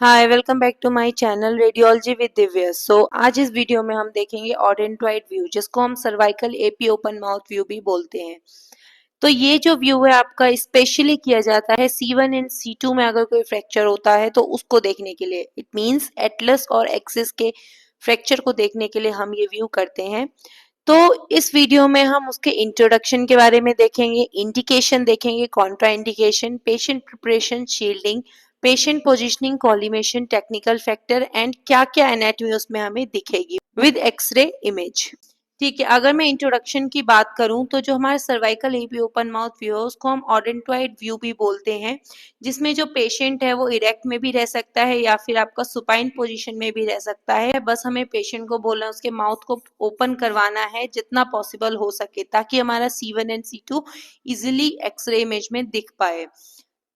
Hi welcome back to my channel radiology with Divya. आज इस video में हम देखेंगे ऑडेंटॉइड व्यू, जिसको हम cervical AP open mouth view भी बोलते हैं। तो ये जो व्यू है आपका स्पेशली किया जाता है C1 एंड C2 में अगर कोई फ्रैक्चर होता है तो उसको देखने के लिए। इट मींस एटलस और एक्सिस के फ्रैक्चर को देखने के लिए हम ये व्यू करते हैं। तो इस वीडियो में हम उसके इंट्रोडक्शन के बारे में देखेंगे, इंडिकेशन देखेंगे, Contra indication, patient preparation, shielding, patient positioning, collimation, technical factor and क्या क्या एनाटॉमी उसमें हमें दिखेगी विद एक्सरे इमेज। ठीक है, अगर मैं इंट्रोडक्शन की बात करूं तो जो हमारा cervical AP open mouth view है उसको हम ऑडेंटॉइड व्यू भी बोलते हैं, जिसमें जो पेशेंट है वो इरेक्ट में भी रह सकता है या फिर आपका सुपाइन पोजीशन में भी रह सकता है। बस हमें पेशेंट को बोलना है उसके माउथ को ओपन करवाना है जितना पॉसिबल हो सके, ताकि हमारा C1 and C2 easily x ray image में दिख पाए।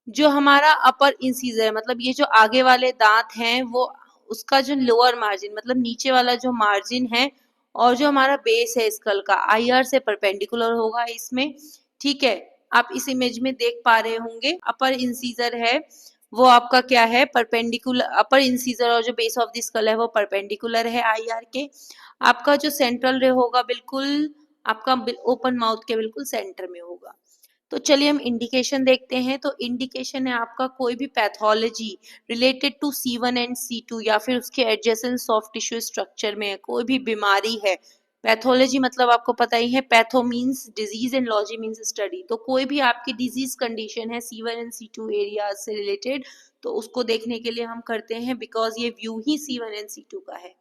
जो हमारा अपर इंसीजर मतलब ये जो आगे वाले दांत हैं वो उसका जो लोअर मार्जिन मतलब नीचे वाला जो मार्जिन है और जो हमारा बेस है स्कल का IR से परपेंडिकुलर होगा इसमें। ठीक है, आप इस इमेज में देख पा रहे होंगे अपर इंसीजर है वो आपका क्या है, परपेंडिकुलर। अपर इंसीजर और जो बेस ऑफ द स्कल है वो परपेंडिकुलर है IR के। आपका जो सेंट्रल रे होगा बिल्कुल आपका ओपन माउथ के बिल्कुल सेंटर में होगा। तो चलिए हम इंडिकेशन देखते हैं। तो इंडिकेशन है आपका कोई भी pathology related to C1 and C2 या फिर उसके एडजेसेंट सॉफ्ट टिश्यू स्ट्रक्चर में कोई भी बीमारी है। पैथोलॉजी मतलब आपको पता ही है, patho means disease and logy means study. तो कोई भी आपकी डिजीज कंडीशन है C1 एंड C2 एरिया से रिलेटेड तो उसको देखने के लिए हम करते हैं, बिकॉज ये view he C1 and C2 का है।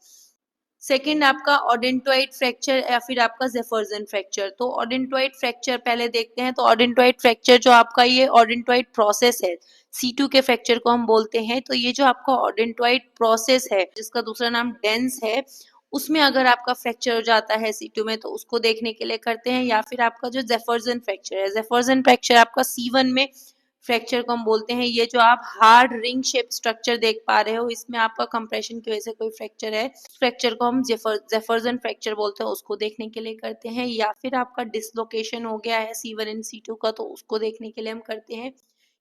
सेकेंड आपका ऑडेंटॉइड फ्रैक्चर या फिर आपका जेफर्सन फ्रैक्चर। तो ऑडेंटॉइड फ्रैक्चर पहले देखते हैं। तो ऑडेंटॉइड फ्रैक्चर जो आपका ये ऑडेंटॉइड प्रोसेस है, C2 के फ्रैक्चर को हम बोलते हैं। तो ये जो आपका ऑडेंटॉइड प्रोसेस है जिसका दूसरा नाम डेंस है, उसमें अगर आपका फ्रैक्चर हो जाता है C2 में तो उसको देखने के लिए करते हैं। या फिर आपका जो जेफर्सन फ्रैक्चर है, जेफर्सन फ्रैक्चर आपका C1 में फ्रैक्चर को हम बोलते हैं। ये जो आप हार्ड रिंग शेप स्ट्रक्चर देख पा रहे हो इसमें आपका कंप्रेशन की वजह से कोई फ्रैक्चर है, फ्रैक्चर को हम जेफर्सन फ्रैक्चर बोलते हैं, उसको देखने के लिए करते हैं। या फिर आपका डिसलोकेशन हो गया है C1 एंड C2 का तो उसको देखने के लिए हम करते हैं।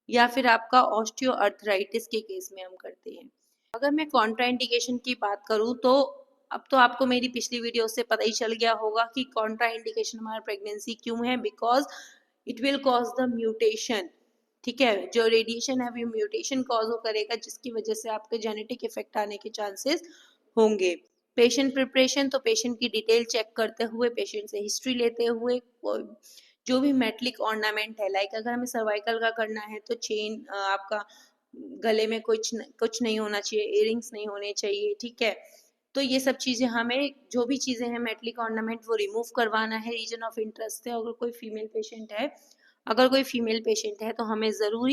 या फिर आपका ऑस्टियोआर्थराइटिस के केस में हम करते हैं। अगर मैं कॉन्ट्राइंडिकेशन की बात करूं तो अब तो आपको मेरी पिछली वीडियो से पता ही चल गया होगा कि कॉन्ट्राइंडिकेशन हमारा प्रेगनेंसी क्यों है, because it will cause the mutation. ठीक है, जो रेडिएशन है वो म्यूटेशन कॉज हो करेगा जिसकी वजह से आपके जेनेटिक इफेक्ट आने के चांसेस होंगे। पेशेंट प्रिपरेशन, तो पेशेंट की डिटेल चेक करते हुए, पेशेंट से हिस्ट्री लेते हुए, जो भी मेटलिक ऑर्नामेंट है, लाइक अगर हमें सर्वाइकल का करना है तो चेन आपका गले में कुछ नहीं होना चाहिए, इयरिंग्स नहीं होने चाहिए। ठीक है, तो ये सब चीजें हमें जो भी चीजें हैं मेटलिक ऑर्नामेंट वो रिमूव करवाना है रीजन ऑफ इंटरेस्ट से। अगर कोई फीमेल पेशेंट है तो हमें ज़रूर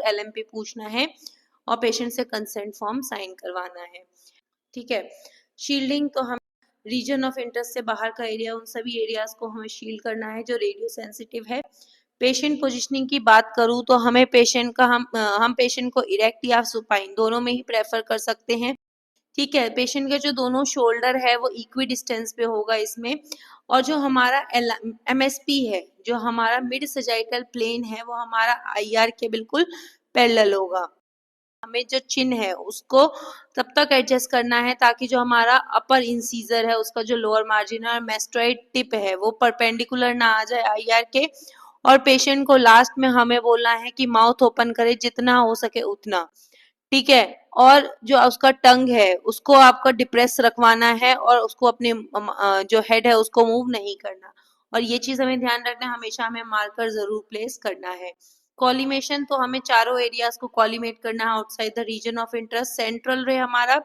LMP पूछना है और पेशेंट से कंसेंट फॉर्म साइन करवाना है। ठीक है, शील्डिंग, तो हम रीजन ऑफ इंटरेस्ट से बाहर का एरिया, उन सभी एरियाज को हमें शील्ड करना है जो रेडियो सेंसिटिव है। पेशेंट पोजिशनिंग की बात करूँ तो हमें पेशेंट का हम पेशेंट को इरेक्ट या सुपाइन दोनों में ही प्रेफर कर सकते हैं। ठीक है, पेशेंट के जो दोनों शोल्डर है वो इक्वी डिस्टेंस पे होगा इसमें। और जो हमारा MSP है, जो हमारा मिड सजाइटल प्लेन है, वो हमारा IR के बिल्कुल पैरेलल होगा। हमें जो चिन है उसको तब तक एडजस्ट करना है ताकि जो हमारा अपर इंसीजर है उसका जो लोअर मार्जिन और मेस्टोइड टिप है वो परपेंडिकुलर ना आ जाए IR के। और पेशेंट को लास्ट में हमें बोलना है कि माउथ ओपन करे जितना हो सके उतना। ठीक है, और जो उसका टंग है उसको आपका डिप्रेस रखवाना है और उसको अपने जो हेड है उसको मूव नहीं करना। और ये चीज हमें ध्यान रखना है, हमेशा हमें मार्कर जरूर प्लेस करना है। कॉलिमेशन, तो हमें चारों एरियाज को कॉलिमेट करना है outside the region of interest. Central ray हमारा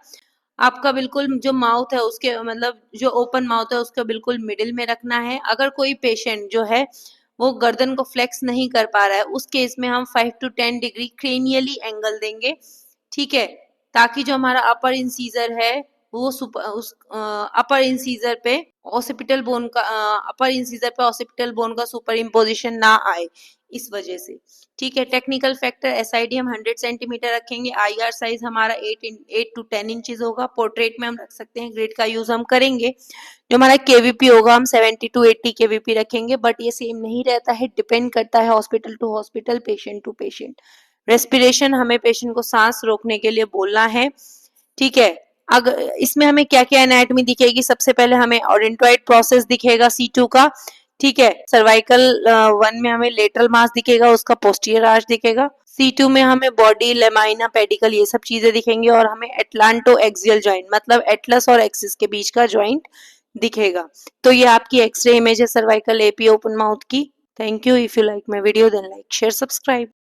आपका बिल्कुल जो माउथ है उसके मतलब जो ओपन माउथ है उसको बिल्कुल मिडिल में रखना है। अगर कोई पेशेंट जो है वो गर्दन को फ्लेक्स नहीं कर पा रहा है उस केस में हम 5 to 10 डिग्री क्रेनियली एंगल देंगे। ठीक है, ताकि जो हमारा अपर इंसीजर है वो अपर इंसीजर पे ऑसिपिटल बोन का सुपर इम्पोजिशन ना आए इस वजह से। ठीक है, टेक्निकल फैक्टर SID हम 100 सेंटीमीटर रखेंगे। IR साइज हमारा 8 to 10 इंचेस होगा। पोर्ट्रेट में हम रख सकते हैं, ग्रिड का यूज हम करेंगे। जो हमारा KVP होगा हम 70 to 80 KVP रखेंगे, बट ये सेम नहीं रहता है, डिपेंड करता है hospital to hospital, patient to patient. Respiration हमें पेशेंट को सांस रोकने के लिए बोलना है, ठीक है। अगर इसमें हमें क्या क्या एनाटॉमी दिखेगी, सबसे पहले हमें ओडेंटॉइड प्रोसेस दिखेगा C2 का, ठीक है। सर्वाइकल 1 में हमें लेटरल मास दिखेगा, उसका पोस्टीरियर आर्च दिखेगा। C2 में हमें बॉडी, लेमाइना, पेडिकल ये सब चीजें दिखेंगी और हमें एटलांटो एक्सियल जॉइंट मतलब एटलस और एक्सिस के बीच का जॉइंट दिखेगा। तो ये आपकी एक्सरे इमेज है सर्वाइकल एपी ओपन माउथ की। Thank you. If you like my video then like share subscribe.